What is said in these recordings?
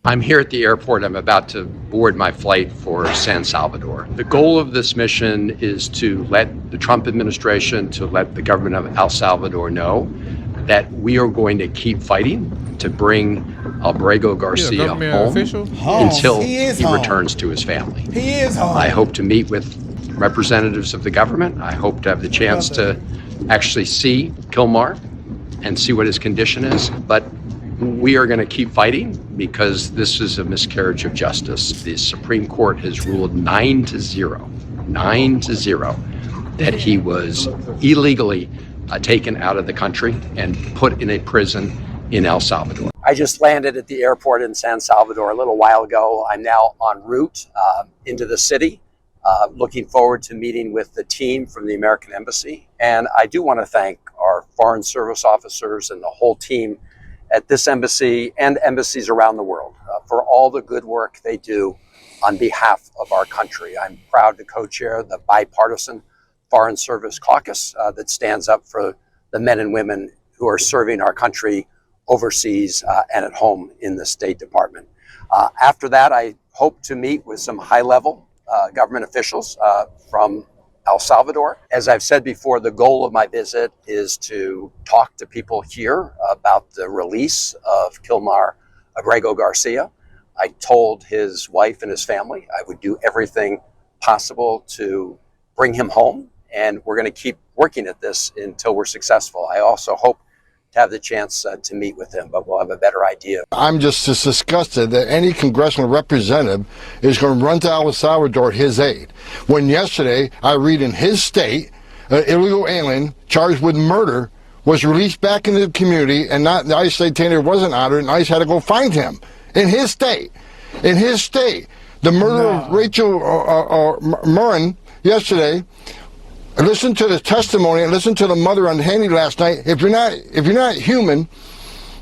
I'm here at the airport. I'm about to board my flight for San Salvador. The goal of this mission is to let the Trump administration, to let the government of El Salvador know that we are going to keep fighting to bring Abrego Garcia home until he returns to his family. He is home. I hope to meet with representatives of the government. I hope to have the chance to actually see Kilmar and see what his condition is. But we are going to keep fighting because this is a miscarriage of justice. The Supreme Court has ruled 9-0, that he was illegally taken out of the country and put in a prison in El Salvador. I just landed at the airport in San Salvador a little while ago. I'm now en route into the city, looking forward to meeting with the team from the American Embassy. And I do want to thank our Foreign Service officers and the whole team at this embassy and embassies around the world for all the good work they do on behalf of our country. I'm proud to co-chair the bipartisan Foreign Service Caucus that stands up for the men and women who are serving our country overseas and at home in the State Department. After that, I hope to meet with some high-level government officials from El Salvador. As I've said before, the goal of my visit is to talk to people here about the release of Kilmar Abrego Garcia. I told his wife and his family I would do everything possible to bring him home, and we're going to keep working at this until we're successful. I also hope to have the chance to meet with him, but we'll have a better idea. I'm just as disgusted that any congressional representative is going to run to El Salvador his aid. When yesterday, I read in his state, an illegal alien charged with murder was released back into the community, and not the ICE detainer wasn't honored, and ICE had to go find him. In his state. In his state. The murder of Rachel Murrin yesterday. Listen to the testimony and listen to the mother on Handy last night. If you're not human,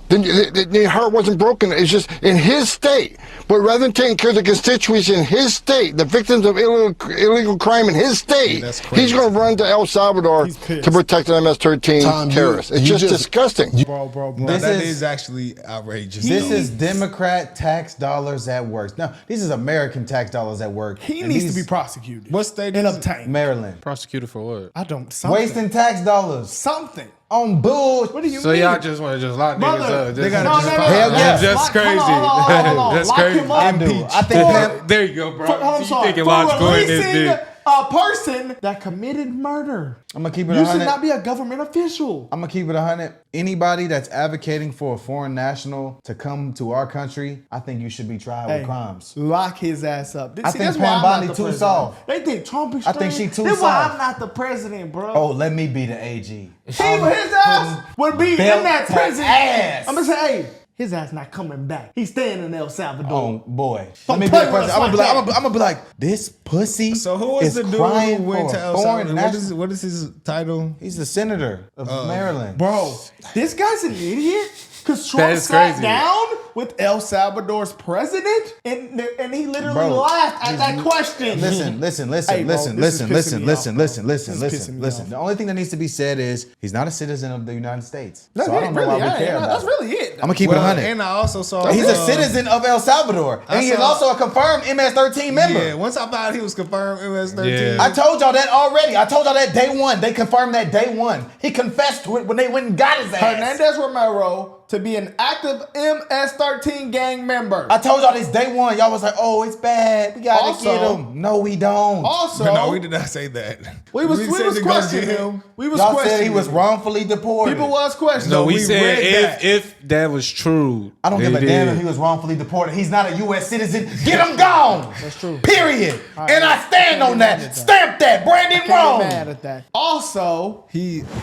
then your heart wasn't broken. It's just in his state. But rather than taking care of the constituents in his state, the victims of illegal crime in his state, he's going to run to El Salvador to protect the MS-13 terrorists. It's just disgusting. Bro, that is actually outrageous. This is Democrat tax dollars at work. No, this is American tax dollars at work. He needs to be prosecuted. What state? And obtained. Maryland. Prosecuted for what? I don't. Something. Wasting tax dollars. Something. On bull. What do you mean? So y'all just want to just lock niggas up? They gotta No, Hell yes. That's crazy. Hold on. That's Lock crazy. him up. I think There you go, bro. I'm You sorry. thinking For logical in this releasing bitch. a person that committed murder. I'm gonna keep it You 100. should not be a government official. I'm gonna keep it 100. Anybody that's advocating for a foreign national to come to our country, I think you should be tried with crimes. Lock his ass up. I think Pam Bondi too soft. They think Trump is I think she too That's why soft. I'm not the president, bro. Oh, let me be the AG. His ass would be in belt that to prison. ass. I'm gonna say, hey, his ass not coming back. He's staying in El Salvador. Oh boy. Don't Let me be play the with us president. like I'm gonna be like, this pussy. So who is the dude crying who went for to El foreign Salvador? national- What is his title? He's the senator of Maryland. Bro, this guy's an idiot. Because Trump That is sat crazy. down with El Salvador's president and he literally Bro, laughed at that question. Listen. Hey, bro, this is pissing me off, bro. This is pissing me off. The only thing that needs to be said is he's not a citizen of the United States. That's so I don't know why we care about That's it. really it. I'm gonna keep it 100. And I also saw He's a citizen of El Salvador. And he is saw- also a confirmed MS-13 member. Yeah, once I found out he was confirmed MS-13. Yeah. I told y'all that already. I told y'all that day one. They confirmed that day one. He confessed to it when they went and got his ass. Hernandez Romero to be an active MS-13 gang member. I told y'all this day one. Y'all was like, oh, it's bad. We gotta Also- get him. No, we don't. Also, No, we did not say that. we was said to go questioning get him. We was Y'all questioning said he was him. wrongfully deported. People was questioning. No, him. we we said read if that was true. I don't give a it damn is. if he was wrongfully deported. He's not a U.S. citizen. Get him gone. That's true. Period. And I stand on that. Stamp Stamp that. Brandon Can't get mad Rome. at that. Also,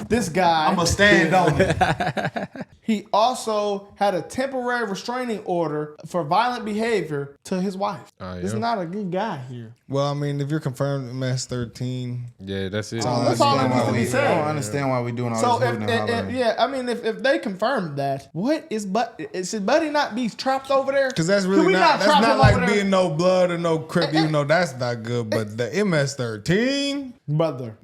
this guy. I'm going to stand on it. He also had a temporary restraining order for violent behavior to his wife. This is not a good guy here. Well, I mean, if you're confirmed MS-13, Yeah, that's it. That's all that needs to be I don't said. understand why we doing all So this hooting and hollering. if they confirmed that, what is should Buddy not be trapped over there? because that's Can really we not trap him like over there? being no blood or no crip. You know that's not good. But the MS-13, Brother.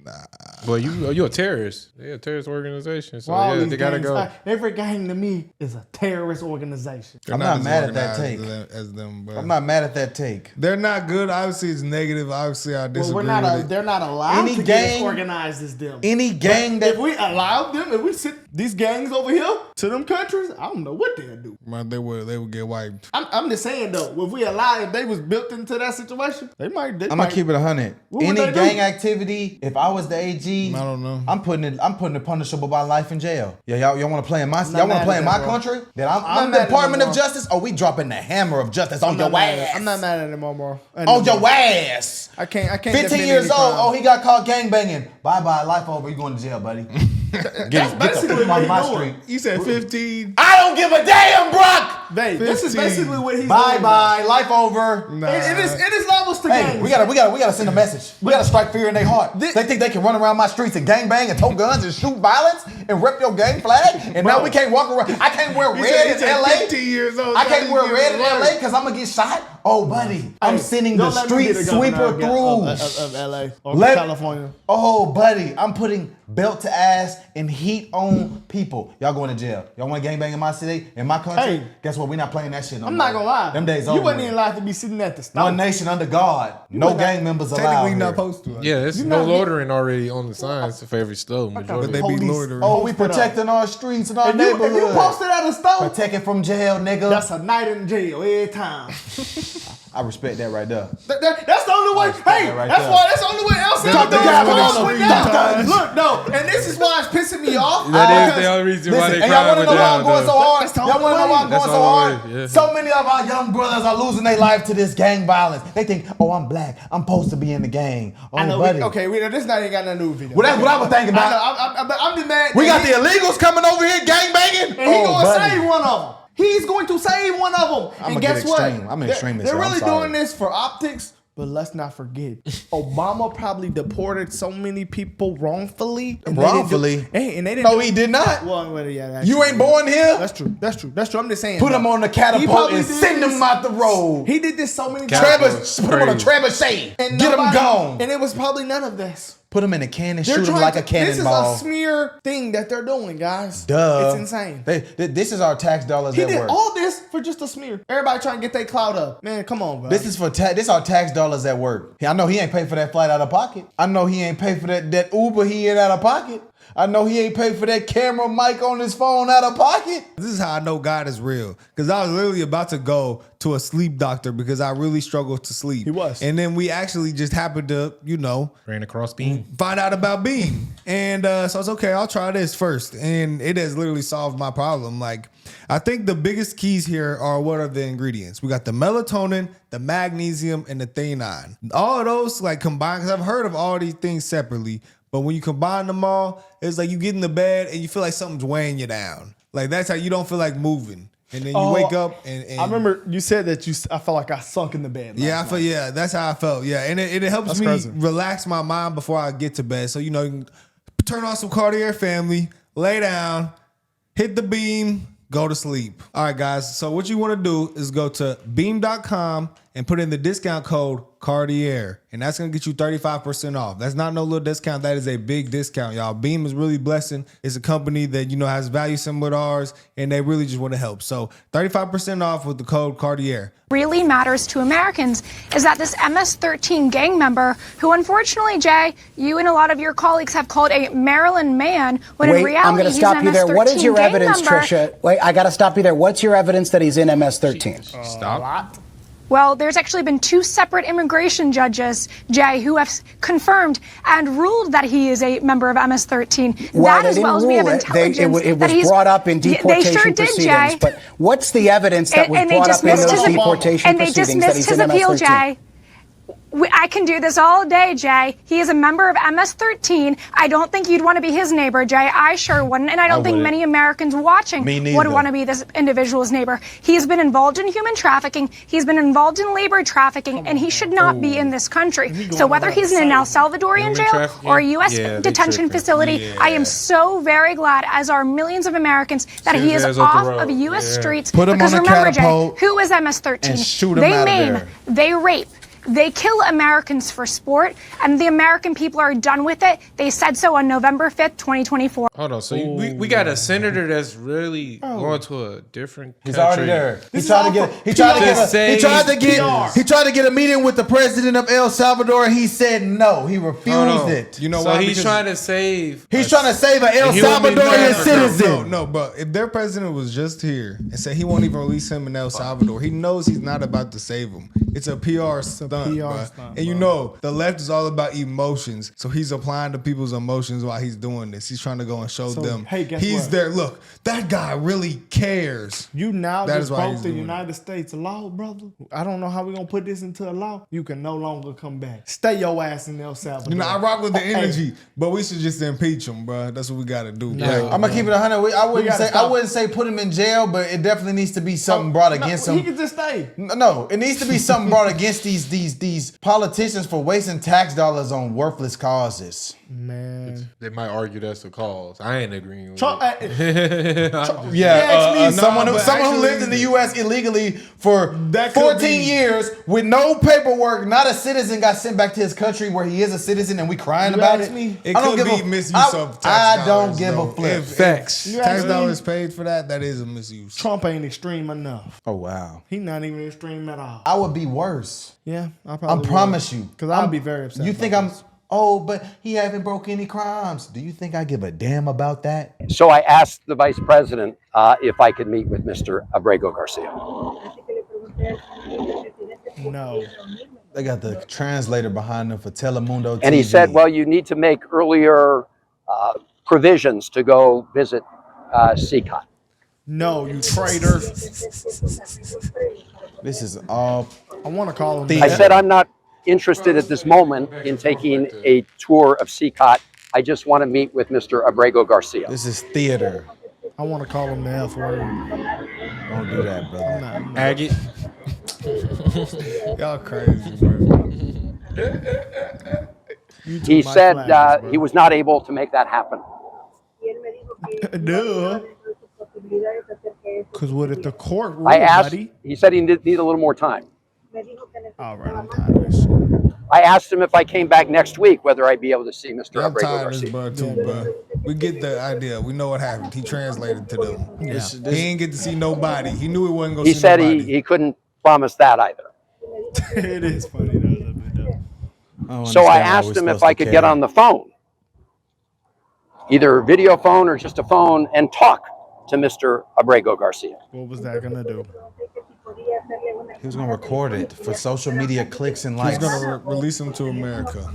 But you're a terrorist. They're a terrorist organization. So All yeah, these they gotta gangs, go. every gang to me is a terrorist organization. They're I'm not as mad at that organized take. as them, bro. I'm not mad at that take. They're not good. Obviously, it's negative. Obviously, I Well, disagree with it. they're not allowed Any to get as gang- organized as them. Any gang that If we allow them, if we sit these gangs over here to them countries, I don't know what they'll do. Man, they would get wiped. I'm just saying though, if they was built into that situation, they might. I'm gonna keep it 100. What would Any they do? gang activity, if I was the AG, I don't know. I'm putting it punishable by life in jail. Yeah, y'all want to play in my not mad at that, bro. country? Then I'm not the mad at Department them, of bro. Justice. Oh, we dropping the hammer of justice on I'm your not mad at- ass. I'm not mad at him no more. On your ass. I can't. 15 defend years any old. crime. Oh, he got caught gangbanging. Bye, life over. You going to jail, buddy. That's basically what my he's street. doing. You said 15. I don't give a damn, Brock. Babe, this is 15. basically what he's Bye, doing. life over. Nah. It is levels to Hey, gangs. we gotta send a message. We gotta strike fear in their heart. They think they can run around my streets and gangbang and tote guns and shoot violence and rip your gang flag. And now we can't walk around. I can't wear red in LA. 15 years old. I can't wear red in LA because I'm gonna get shot. Oh, buddy, I'm sending the Don't let me be street the governor sweeper through. of LA or Let- California. Oh, buddy, I'm putting belt to ass and heat on people. Y'all going to jail. Y'all want to gangbang in my city, in my country? Hey. Guess what? We not playing that shit no I'm more. not gonna lie. Them days You over. wasn't with. even allowed to be sitting at the stove. One nation under God. No were not- gang members allowed. Technically here. not supposed to. Yeah, it's You no not- loitering already on the signs for every store. But Majority. they be Police. loitering. Oh, we Posted protecting our streets and our If you neighborhood. posted at a stove, Protecting from jail, nigga. that's a night in jail every time. I respect that right there. That's the only way. Hey, that right that's there. why. That's the only way El Talk to Salvador God, is man. gonna swing down. Talk- Look, no, and this is why it's pissing me off. That is because- the only reason why Listen, they and y'all crime wanna it know why I'm down. going so though. hard? That's the Y'all only wanna know why I'm way. going That's so the hard? only way, yeah. So many of our young brothers are losing their life to this gang violence. They think, oh, I'm black. I'm supposed to be in the gang. Oh, I know. buddy. This not ain't got nothing to do with video. Well, that's what I was thinking about. I know. I'm just mad. We got that the illegals coming over here gang banging. and he gonna save one of them. He's going to save one of them. I'ma And get guess what? extreme. I'm an extremist, They're so I'm really sorry. doing this for optics. But let's not forget, Obama probably deported so many people wrongfully. And Wrongfully? And they didn't. No, he did not. Well, yeah, that's You true. ain't born here. That's true. I'm just saying. Put bro. him on the He catapult probably and did send this. him out the road. He did this so many Catapult. times. Put him on a Crazy. trebuchet. And Get him nobody- gone. And it was probably none of this. Put him in a can and They're shoot him trying like to- a cannonball. This is a smear thing that they're doing, guys. Duh. It's insane. This is our tax dollars He at did work. all this for just a smear. Everybody trying to get their clout up. Man, come on, bro. This is this our tax dollars at work. I know he ain't paid for that flight out of pocket. I know he ain't paid for that Uber he had out of pocket. I know he ain't paid for that camera mic on his phone out of pocket. This is how I know God is real. Because I was literally about to go to a sleep doctor because I really struggled to sleep. He was. And then we actually just happened to, Ran across beam. find out about Beam. And so I was okay, I'll try this first. And it has literally solved my problem. Like, I think the biggest keys here are what are the ingredients? We got the melatonin, the magnesium, and the theanine. All of those like combined, because I've heard of all these things separately. But when you combine them all, it's like you get in the bed and you feel like something's weighing you down. Like that's how you don't feel like moving. And then you wake up and I remember you said that I felt like I sunk in the bed. yeah, that's how I felt. Yeah, and it helps That's me crazy. relax my mind before I get to bed. So you can turn on some Cartier Family, lay down, hit the beam, go to sleep. All right, guys. So what you want to do is go to beam.com and put in the discount code Cartier, and that's gonna get you 35% off. That's not no little discount. That is a big discount, y'all. Beam is really blessing. It's a company that has value similar to ours, and they really just want to help. So 35% off with the code Cartier. Really matters to Americans is that this MS-13 gang member, who unfortunately, Jay, you and a lot of your colleagues have called a Maryland man, when in Wait, reality I'm going to he's stop an you there. What is MS-13 your gang evidence, member. Trisha? Wait, I got to stop you there. What's your evidence that he's in MS-13? Stop. Well, there's actually been two separate immigration judges, Jay, who have confirmed and ruled that he is a member of MS-13. Well, that they as didn't well as we have rule it. intelligence It that was he's brought up in They deportation sure did, proceedings. Jay. But what's the evidence that was And they brought up in dismissed those his deportation and they proceedings that dismissed he's his in appeal, MS-13? Jay. I can do this all day, Jay. He is a member of MS-13. I don't think you'd want to be his neighbor, Jay. I sure wouldn't. And I don't think wouldn't. many Americans watching Me would neither. want to be this individual's neighbor. He has been involved in human trafficking. He's been involved in labor trafficking, and he should not be in this country. So whether he's in an El Salvadorian Human jail trafficking? or a U.S. Yeah, they detention tripping. facility, Yeah. I am so very glad, as are millions of Americans, that His he is ass off off the of road. U.S. Yeah. streets. Put him because on a remember, catapult Jay, who is MS-13? and shoot him They out of maim, there. they rape, They kill Americans for sport, and the American people are done with it. They said so on November 5th, 2024. Hold on. So we got a senator that's really going to a different country. He's already there. He tried to get a meeting with the president of El Salvador, and he said no. He refused it. You know So why? he's Because trying to save. He's trying to save an El Salvadorian citizen. No, but if their president was just here and said he won't even release him in El Salvador, he knows he's not about to save him. It's a PR stunt, bruh. And you know, the left is all about emotions. So he's applying to people's emotions while he's doing this. He's trying to go and show them he's there. Look, that guy really cares. You now That just is why broke he's the doing United States law, brother. I don't know how we're going to put this into a law. You can no longer come back. Stay your ass in El Salvador. You know, I rock with the energy, but we should just impeach him, bro. That's what we got to do. Yeah, I'm gonna keep it 100. I wouldn't say put him in jail, but it definitely needs to be something brought against him. He can just stay. No, it needs to be something brought against these politicians for wasting tax dollars on worthless causes. Man, They might argue that's the cause. I ain't agreeing with Trump, someone who lived in the U.S. illegally for 14 years with no paperwork, not a citizen, got sent back to his country where he is a citizen, and we crying about it. It could be misuse of tax I dollars. don't give a flip. Facts. Tax dollars paid for that is a misuse. Trump ain't extreme enough. Oh wow, He not even extreme at all. I would be worse. Yeah, I promise you, because I'll be very upset. You think I'm? Oh, but he haven't broke any crimes. Do you think I give a damn about that? So I asked the vice president if I could meet with Mr. Abrego Garcia. No. They got the translator behind them for Telemundo TV. And he said, well, you need to make earlier provisions to go visit CCOT. No, you traitor. This is all. I want to call him. I said I'm not interested at this moment in taking a tour of CCOT. I just want to meet with Mr. Abrego Garcia. This is theater. I want to call him the F word. Don't do that, brother. Agate. Y'all crazy, bro. He said he was not able to make that happen. Duh. Because what if the court ruled, I asked, buddy? he said he need a little more time. All right, I'm tired of this shit. I asked him if I came back next week, whether I'd be able to see Mr. I'm Abrego tired of this, Garcia. bro, too, bro. We get the idea. We know what happened. He translated to them. Yeah. He ain't get to see nobody. He knew he wasn't going to He see said nobody. he couldn't promise that either. It is funny, though. So I asked him if I could get on the phone, either video phone or just a phone, and talk to Mr. Abrego Garcia. What was that going to do? He was gonna record it for social media clicks and He's likes. going to release him to America.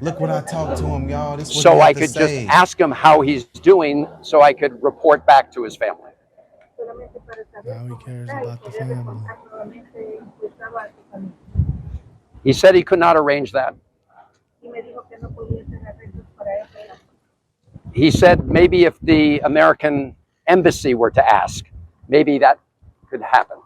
Look what I talked to him, y'all. This is what So he I had to could say. just ask him how he's doing so I could report back to his family. Now he cares about the family. He said he could not arrange that. He said maybe if the American embassy were to ask, maybe that could happen.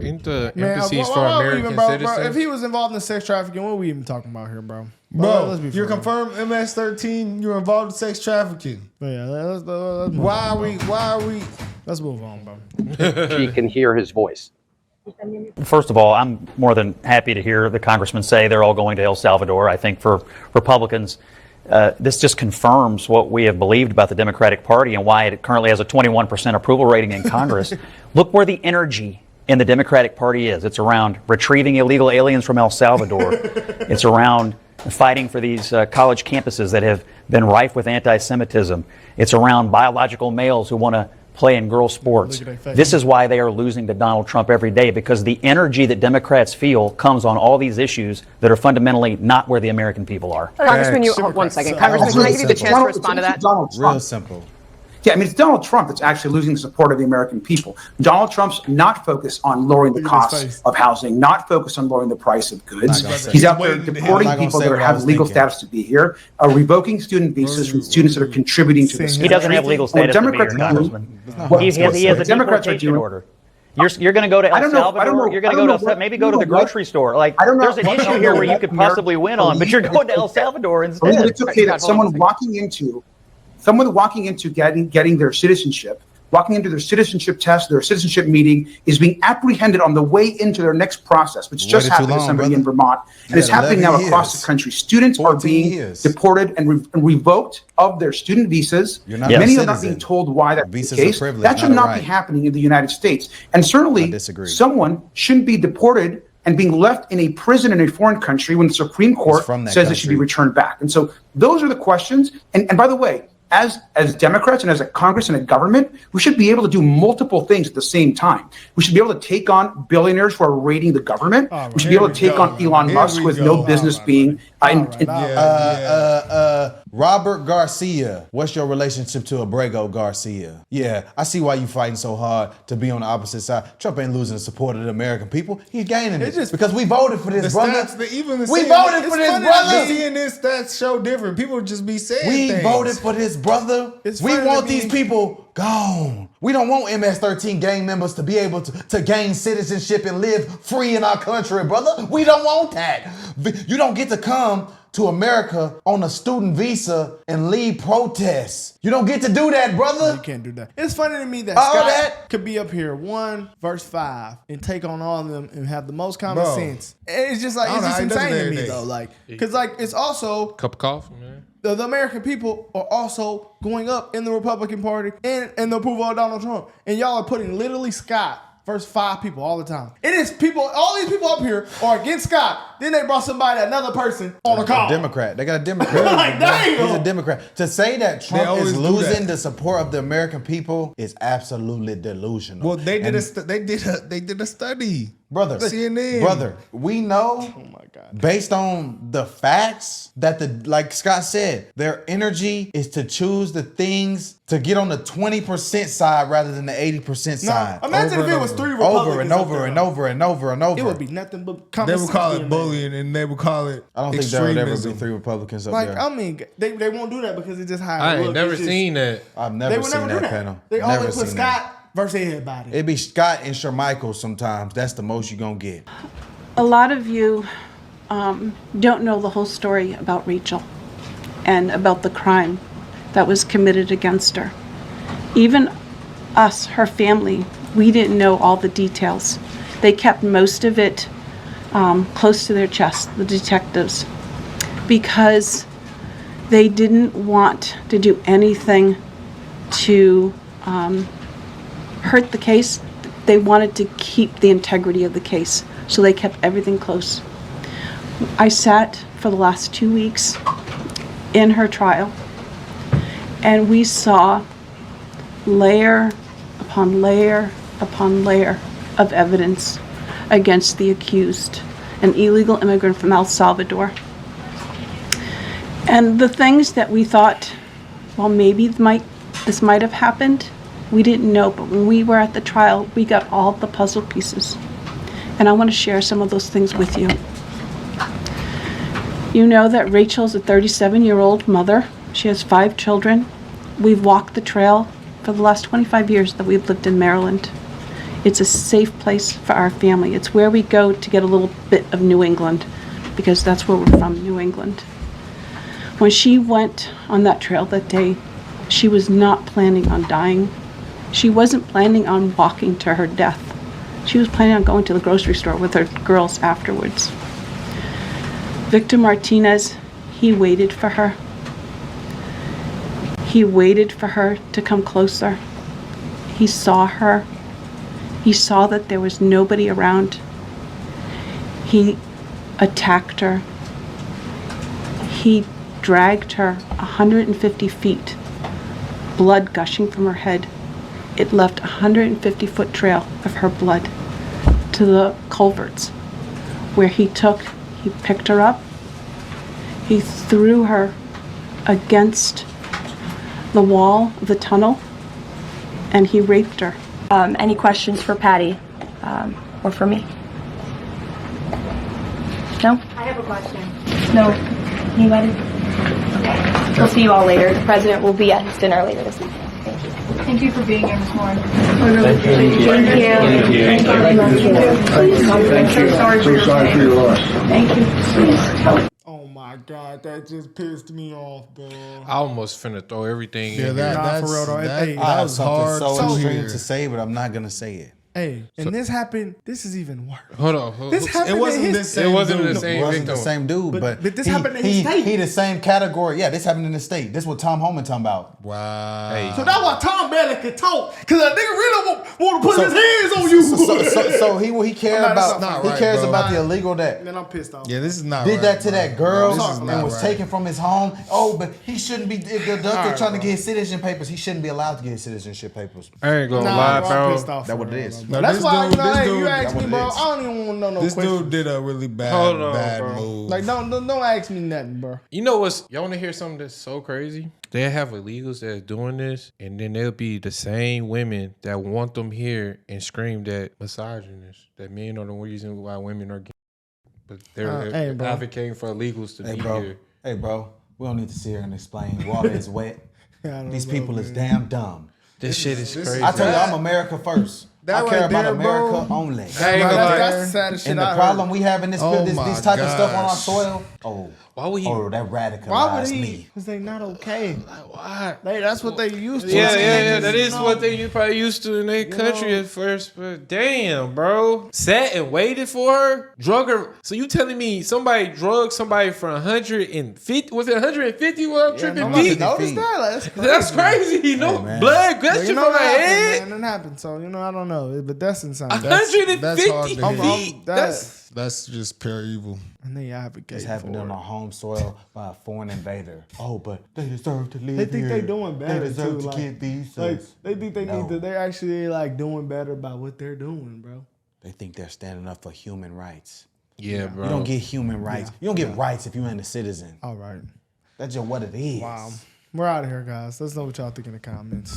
Ain't the Man, embassies what for we American even, bro, citizens? if he was involved in sex trafficking, what are we even talking about here, bro? Bro, let's be you're for real. confirmed MS-13. You're involved in sex trafficking. Yeah, let's move Why on. are we? Let's move on, bro. He can hear his voice. First of all, I'm more than happy to hear the congressman say they're all going to El Salvador. I think for Republicans, this just confirms what we have believed about the Democratic Party and why it currently has a 21% approval rating in Congress. Look where the energy in the Democratic Party is. It's around retrieving illegal aliens from El Salvador. It's around fighting for these college campuses that have been rife with anti-Semitism. It's around biological males who want to play in girls' sports. This is why they are losing to Donald Trump every day, because the energy that Democrats feel comes on all these issues that are fundamentally not where the American people are. Congressman, one second. Congressman, can I give you the chance to respond to that? Donald Trump. Real simple. Yeah, I mean, it's Donald Trump that's actually losing the support of the American people. Donald Trump's not focused on lowering the costs of housing, not focused on lowering the price of goods. He's out there deporting people that have legal status to be here, revoking student visas from students that are contributing to this. He doesn't have legal status to be here, Congressman. He has a deportation order. You're going to go to El Salvador. You're going to go to maybe go to the grocery store. Like, there's an issue here where you could possibly win on, but you're going to El Salvador instead. It's okay that someone walking into getting their citizenship walking into their citizenship test, their citizenship meeting, is being apprehended on the way into their next process, which just happened to somebody in Vermont, and it's happening now across the country. Students are being deported and revoked of their student visas. Many are not being told why that's the case. That should not be happening in the United States. And certainly, someone shouldn't be deported and being left in a prison in a foreign country when the Supreme Court says they should be returned back. And so those are the questions. And by the way, as Democrats and as a Congress and a government, we should be able to do multiple things at the same time. We should be able to take on billionaires who are raiding the government. We should be able to take on Elon Musk, who has no business being. Robert Garcia, what's your relationship to Abrego Garcia? Yeah, I see why you fighting so hard to be on the opposite side. Trump ain't losing the support of the American people. He's gaining it because we voted for this, brother. We voted for this, brother. Seeing this stats show different. People just be saying we things. voted for this, brother. We want these people gone. We don't want MS-13 gang members to be able to gain citizenship and live free in our country, brother. We don't want that. You don't get to come to America on a student visa and lead protests. You don't get to do that, brother. You can't do that. It's funny to me that Scott could be up here 1 verse 5 and take on all of them and have the most common sense. It's just like, it's just insane to me though. Like, cause like it's also cup of coffee, man. The American people are also going up in the Republican Party and the approval of Donald Trump. And y'all are putting literally Scott versus 5 people all the time. It is people, all these people up here are against Scott. Then they brought another person on the call. Democrat. They got a Democrat. Like, damn. He's a Democrat. To say that Trump is losing the support of the American people is absolutely delusional. Well, they did a study. Brother, CNN. Brother, we know based on the facts that like Scott said, their energy is to choose the things to get on the 20% side rather than the 80% side. Imagine if it was 3 Republicans over and over and over and over and over. It would be nothing but they would call it bullying and they would call it I don't think there would ever be 3 Republicans up there. Like, I mean, they won't do that because it's just how I ain't never seen that. I've never seen that panel. They always put Scott versus everybody. It'd be Scott and Shermichael sometimes. That's the most you're going to get. A lot of you don't know the whole story about Rachel and about the crime that was committed against her. Even us, her family, we didn't know all the details. They kept most of it close to their chest, the detectives, because they didn't want to do anything to hurt the case. They wanted to keep the integrity of the case, so they kept everything close. I sat for the last 2 weeks in her trial, and we saw layer upon layer upon layer of evidence against the accused, an illegal immigrant from El Salvador. And the things that we thought, well, maybe this might have happened, we didn't know, but when we were at the trial, we got all the puzzle pieces. And I want to share some of those things with you. You know that Rachel's a 37-year-old mother. She has 5 children. We've walked the trail for the last 25 years that we've lived in Maryland. It's a safe place for our family. It's where we go to get a little bit of New England, because that's where we're from, New England. When she went on that trail that day, she was not planning on dying. She wasn't planning on walking to her death. She was planning on going to the grocery store with her girls afterwards. Victor Martinez, he waited for her. He waited for her to come closer. He saw her. He saw that there was nobody around. He attacked her. He dragged her 150 feet, blood gushing from her head. It left a 150-foot trail of her blood to the culverts, where he picked her up, he threw her against the wall of the tunnel, and he raped her. Any questions for Patty or for me? No? I have a question. No? Anybody? Okay. We'll see you all later. The president will be at his dinner later this evening. Thank you. Thank you for being here this morning. Thank you. I'm so sorry for your loss. Thank you. Oh my God, that just pissed me off, bro. I almost finna throw everything in. Nah, for real though. That was hard so extreme hear. to say, but I'm not gonna say it. Hey, and this happened. This is even worse. Hold on. This happened. It wasn't the same. It wasn't the same It wasn't victim. the same dude, but this happened in his state. He the same category. Yeah, this happened in the state. This is what Tom Homan talking about. Wow. Hey. So that's why Tom barely could talk, because that nigga really want to put his hands on you. So he cares about he cares about the illegal that. Man, I'm pissed off. Yeah, this is not Did right, that to bro. that girl This is and not was right. taken from his home. Oh, but he shouldn't be. If the doctor Alright, trying to bro. get his citizenship papers, he shouldn't be allowed to get his citizenship papers. I ain't gonna Nah, lie, bro, bro. I'm pissed off. That's what it is. No, That's this why dude- you know, this hey, dude- you ask that's me, what bro. it is. I don't even want to know no This questions. dude did a really bad, Hold on, bad bro. move. Like, don't ask me nothing, bro. You know what's? Y'all want to hear something that's so crazy? They have illegals that's doing this, and then they'll be the same women that want them here and scream that misogynists, that men are the reason why women are gay. But they're Hey, bro. advocating for illegals to be here. Hey, bro. We don't need to sit here and explain. Water is wet. don't These know, people is man. damn dumb. This shit is crazy. I tell you, I'm America first. That I care right about there, America bro. only. I ain't gonna lie. That's the saddest shit And the I problem heard. we have in this, Oh this my type of stuff on our gosh. soil. Oh, Why would he? oh, that Why would radicalized he? me. Because they not okay. Why? That's what they used to. Yeah. That is what they probably used to in their country know. at first. But damn, bro, sat and waited for her, drug her. So you telling me somebody drugged somebody for 150? Was it 150? Well, I'm tripping Nobody deep. noticed that? Like, that's crazy. That's crazy. No man. blood But gushing you know from my what happened, head. man? That happened. So I don't know, but that's insane. 150 that's hard to feet. hear. That's just pure evil. And they advocate This happened for on it. our home soil by a foreign invader. Oh, but they deserve to live They think here. they doing better They deserve too. to Like, get visas. like, they think they No. need to. They're actually like doing better by what they're doing, bro. They think they're standing up for human rights. Yeah, bro. You don't get human rights. You don't get rights if you ain't a citizen. All right. That's just what it is. Wow. We're out of here, guys. Let's know what y'all think in the comments.